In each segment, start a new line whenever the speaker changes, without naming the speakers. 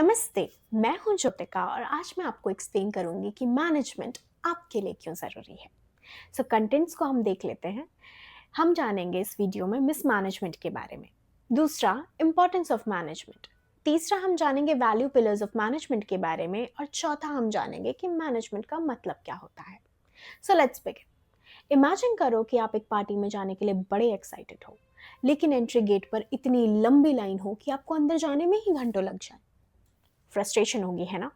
नमस्ते, मैं हूं ज्योतिका और आज मैं आपको एक्सप्लेन करूंगी कि मैनेजमेंट आपके लिए क्यों ज़रूरी है। कंटेंट्स को हम देख लेते हैं। हम जानेंगे इस वीडियो में मिसमैनेजमेंट के बारे में। दूसरा, इंपॉर्टेंस ऑफ मैनेजमेंट। तीसरा, हम जानेंगे वैल्यू पिलर्स ऑफ मैनेजमेंट के बारे में। और चौथा, हम जानेंगे कि मैनेजमेंट का मतलब क्या होता है। Let's begin. इमेजिन करो कि आप एक पार्टी में जाने के लिए बड़े एक्साइटेड हो, लेकिन एंट्री गेट पर इतनी लंबी लाइन हो कि आपको अंदर जाने में ही घंटों लग जाए। फ्रस्ट्रेशन होगी, है ना?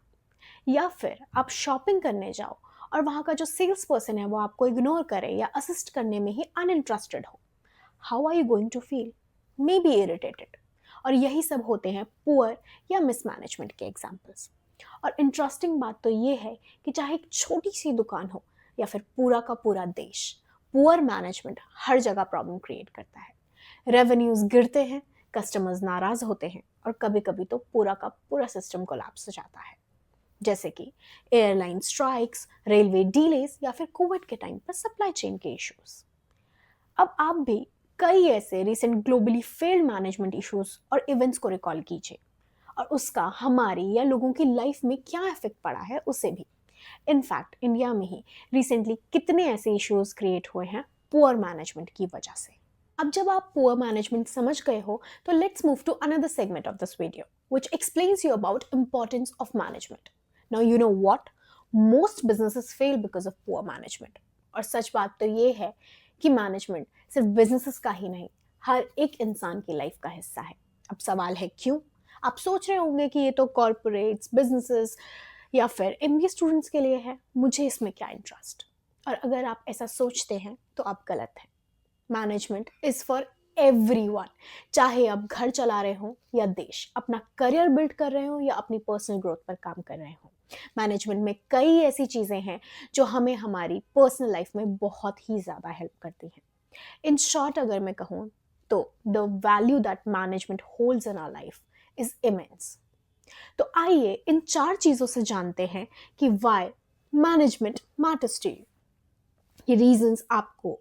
या फिर आप शॉपिंग करने जाओ और वहाँ का जो सेल्स पर्सन है वो आपको इग्नोर करे या असिस्ट करने में ही अनइंटरेस्टेड हो। How are you going to feel? Maybe irritated. और यही सब होते हैं पुअर या मिसमैनेजमेंट के एग्जाम्पल्स। और इंटरेस्टिंग बात तो ये है कि चाहे एक छोटी सी दुकान हो या फिर पूरा का पूरा देश, पुअर मैनेजमेंट हर जगह प्रॉब्लम क्रिएट करता है। रेवेन्यूज गिरते हैं, कस्टमर्स नाराज होते हैं और कभी कभी तो पूरा का पूरा सिस्टम कोलैप्स हो जाता है। जैसे कि एयरलाइन स्ट्राइक्स, रेलवे डीलेज या फिर कोविड के टाइम पर सप्लाई चेन के इश्यूज। अब आप भी कई ऐसे recent globally failed management issues और इवेंट्स को रिकॉल कीजिए और उसका हमारी या लोगों की लाइफ में क्या इफेक्ट पड़ा है उसे भी। इनफैक्ट इंडिया में ही रिसेंटली कितने ऐसे इश्यूज क्रिएट हुए हैं पुअर मैनेजमेंट की वजह से। अब जब आप पुअर मैनेजमेंट समझ गए हो तो let's move to another segment of this video which explains you about importance of management. Now you know what? Most businesses fail because of poor management. और सच बात तो ये है कि मैनेजमेंट सिर्फ बिजनेसेस का ही नहीं, हर एक इंसान की लाइफ का हिस्सा है। अब सवाल है क्यों? आप सोच रहे होंगे कि ये तो कॉर्पोरेट्स, बिजनेसेस या फिर एमबीए स्टूडेंट्स के लिए है, मुझे इसमें क्या इंटरेस्ट? और अगर आप ऐसा सोचते हैं तो आप गलत हैं। Management is for everyone. चाहे आप घर चला रहे हो या देश, अपना करियर बिल्ड कर रहे हो या अपनी पर्सनल ग्रोथ पर काम कर रहे हो, मैनेजमेंट में कई ऐसी चीजें हैं जो हमें हमारी पर्सनल लाइफ में बहुत ही ज्यादा हेल्प करती हैं। इन शॉर्ट अगर मैं कहूँ तो the value that management holds in our life is immense. तो आइए इन 4 चीजों से जानते हैं कि why management matters to you. ये रीजंस आपको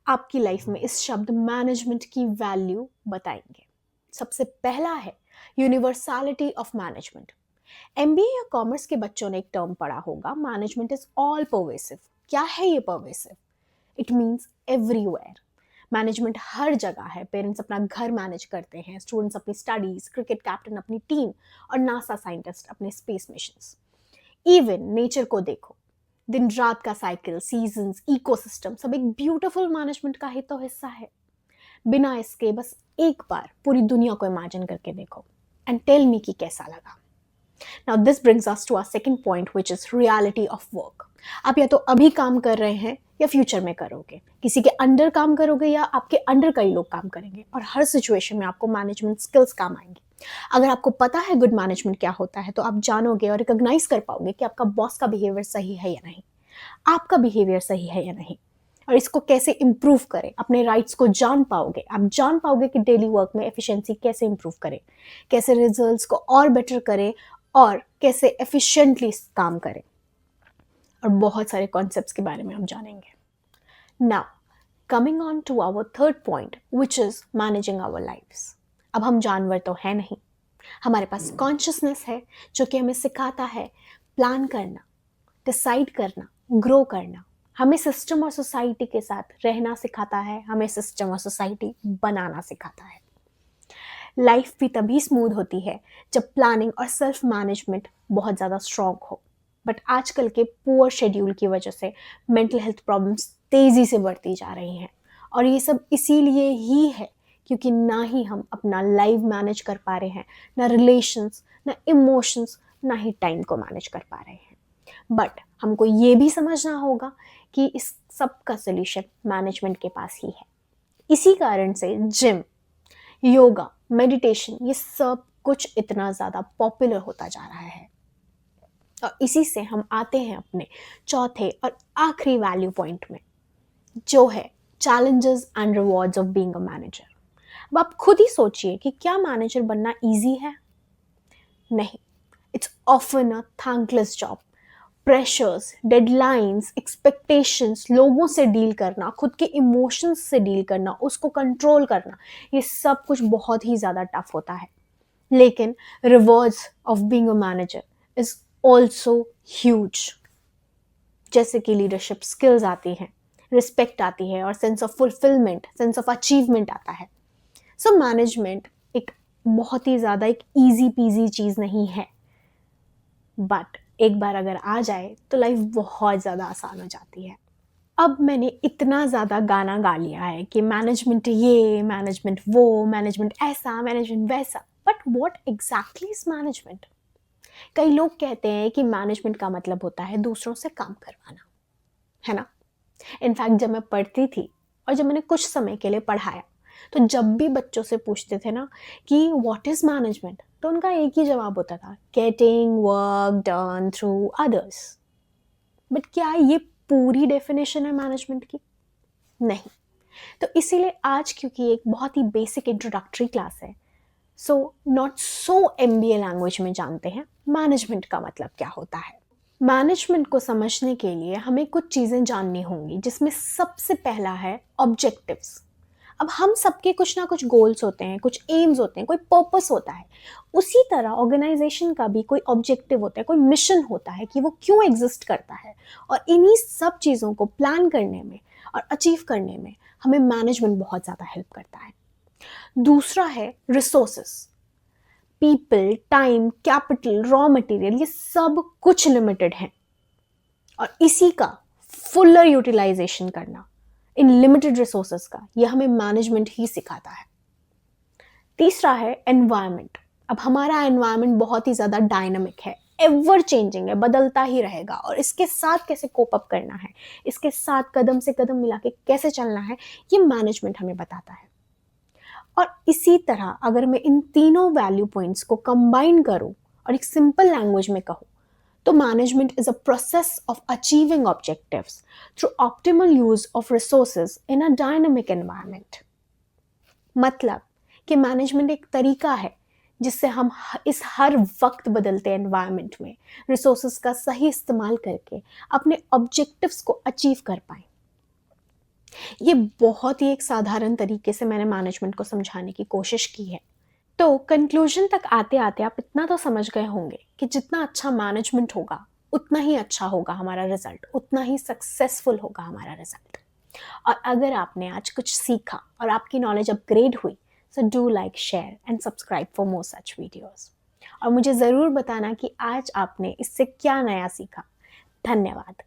आपकी लाइफ में इस शब्द मैनेजमेंट की वैल्यू बताएंगे। सबसे पहला है यूनिवर्सैलिटी ऑफ मैनेजमेंट। एमबीए या कॉमर्स के बच्चों ने एक टर्म पढ़ा होगा, मैनेजमेंट इज ऑल परवेसिव। क्या है ये pervasive? It means everywhere. Management हर जगह है। पेरेंट्स अपना घर मैनेज करते हैं, स्टूडेंट्स अपनी स्टडीज, क्रिकेट कैप्टन अपनी टीम और नासा साइंटिस्ट अपने स्पेस मिशंस। इवन नेचर को देखो, दिन रात का साइकिल, सीजन्स, इकोसिस्टम सब एक ब्यूटीफुल मैनेजमेंट का ही तो हिस्सा है। बिना इसके बस एक बार पूरी दुनिया को इमेजिन करके देखो एंड टेल मी कि कैसा लगा। Now this brings us to our second point which is reality of work. आप या तो अभी काम कर रहे हैं या फ्यूचर में करोगे, किसी के अंडर काम करोगे या आपके अंडर कई लोग काम करेंगे, और हर सिचुएशन में आपको मैनेजमेंट स्किल्स काम आएंगे। अगर आपको पता है गुड मैनेजमेंट क्या होता है तो आप जानोगे और रिकॉग्नाइज कर पाओगे कि आपका बॉस का बिहेवियर सही है या नहीं, आपका बिहेवियर सही है या नहीं, और इसको कैसे इंप्रूव करें। अपने राइट्स को जान पाओगे। आप जान पाओगे कि डेली वर्क में एफिशिएंसी कैसे इंप्रूव करें, कैसे रिजल्ट्स को और बेटर करें और कैसे एफिशिएंटली काम करें, और बहुत सारे कॉन्सेप्ट्स के बारे में हम जानेंगे। Now coming on to our third point which is managing our lives. अब हम जानवर तो है नहीं, हमारे पास कॉन्शियसनेस है जो कि हमें सिखाता है प्लान करना, डिसाइड करना, ग्रो करना। हमें सिस्टम और सोसाइटी के साथ रहना सिखाता है, हमें सिस्टम और सोसाइटी बनाना सिखाता है। लाइफ भी तभी स्मूथ होती है जब प्लानिंग और सेल्फ मैनेजमेंट बहुत ज़्यादा स्ट्रॉन्ग हो। बट आजकल के पुअर शेड्यूल की वजह से मेंटल हेल्थ प्रॉब्लम्स तेज़ी से बढ़ती जा रही हैं, और ये सब इसीलिए ही है क्योंकि ना ही हम अपना लाइफ मैनेज कर पा रहे हैं, ना रिलेशंस, ना इमोशंस, ना ही टाइम को मैनेज कर पा रहे हैं। बट हमको ये भी समझना होगा कि इस सब का सोल्यूशन मैनेजमेंट के पास ही है। इसी कारण से जिम, योगा, मेडिटेशन, ये सब कुछ इतना ज़्यादा पॉपुलर होता जा रहा है। और इसी से हम आते हैं अपने चौथे और आखिरी वैल्यू पॉइंट में, जो है challenges and rewards of being a manager. अब आप खुद ही सोचिए कि क्या मैनेजर बनना इजी है? नहीं, it's often a thankless job. Pressures, deadlines, expectations, लोगों से डील करना, खुद के इमोशंस से डील करना, उसको कंट्रोल करना, ये सब कुछ बहुत ही ज़्यादा टफ होता है। लेकिन rewards of being a manager is also huge. जैसे कि लीडरशिप स्किल्स आती हैं, रिस्पेक्ट आती है और sense of fulfilment, sense of achievement आता है। सो मैनेजमेंट एक बहुत ही ज़्यादा एक ईजी पीजी चीज़ नहीं है, बट एक बार अगर आ जाए तो लाइफ बहुत ज़्यादा आसान हो जाती है। अब मैंने इतना ज़्यादा गाना गा लिया है कि मैनेजमेंट ये, मैनेजमेंट वो, मैनेजमेंट ऐसा, मैनेजमेंट वैसा, but what exactly is management? कई लोग कहते हैं कि मैनेजमेंट का मतलब होता है दूसरों से काम करवाना, है ना? इनफैक्ट जब मैं पढ़ती थी और जब मैंने कुछ समय के लिए पढ़ाया, तो जब भी बच्चों से पूछते थे ना कि व्हाट इज मैनेजमेंट, तो उनका एक ही जवाब होता था, getting work done through others. But क्या ये पूरी डेफिनेशन है मैनेजमेंट की? नहीं। तो इसीलिए आज, क्योंकि एक बहुत ही बेसिक इंट्रोडक्टरी क्लास है, so not so MBA language में जानते हैं मैनेजमेंट का मतलब क्या होता है। मैनेजमेंट को समझने के लिए हमें कुछ चीज़ें जाननी होंगी, जिसमें सबसे पहला है ऑब्जेक्टिव्स। अब हम सबके कुछ ना कुछ गोल्स होते हैं, कुछ एम्स होते हैं, कोई पर्पस होता है। उसी तरह ऑर्गेनाइजेशन का भी कोई ऑब्जेक्टिव होता है, कोई मिशन होता है कि वो क्यों एग्जिस्ट करता है। और इन्हीं सब चीज़ों को प्लान करने में और अचीव करने में हमें मैनेजमेंट बहुत ज़्यादा हेल्प करता है। दूसरा है resources. People, time, capital, raw material, ये सब कुछ लिमिटेड है और इसी का फुल्लर यूटिलाइजेशन करना इन लिमिटेड रिसोर्सेस का, ये हमें मैनेजमेंट ही सिखाता है। तीसरा है एनवायरनमेंट। अब हमारा एनवायरनमेंट बहुत ही ज़्यादा डायनामिक है, एवर चेंजिंग है, बदलता ही रहेगा, और इसके साथ कैसे कोप अप करना है, इसके साथ कदम से कदम मिला के कैसे चलना है, ये मैनेजमेंट हमें बताता है। और इसी तरह अगर मैं इन तीनों वैल्यू पॉइंट्स को कंबाइन करूं और एक सिंपल लैंग्वेज में कहूं, तो management is a process of achieving objectives through optimal use of resources in a dynamic environment. मतलब कि मैनेजमेंट एक तरीका है जिससे हम इस हर वक्त बदलते एनवायरनमेंट में रिसोर्सेज का सही इस्तेमाल करके अपने ऑब्जेक्टिव्स को अचीव कर पाएं। ये बहुत ही एक साधारण तरीके से मैंने मैनेजमेंट को समझाने की कोशिश की है। तो कंक्लूजन तक आते आते आप इतना तो समझ गए होंगे कि जितना अच्छा मैनेजमेंट होगा, उतना ही अच्छा होगा हमारा रिजल्ट, उतना ही सक्सेसफुल होगा हमारा रिजल्ट। और अगर आपने आज कुछ सीखा और आपकी नॉलेज अपग्रेड हुई, so do like, share and subscribe for more such videos. और मुझे ज़रूर बताना कि आज आपने इससे क्या नया सीखा। धन्यवाद।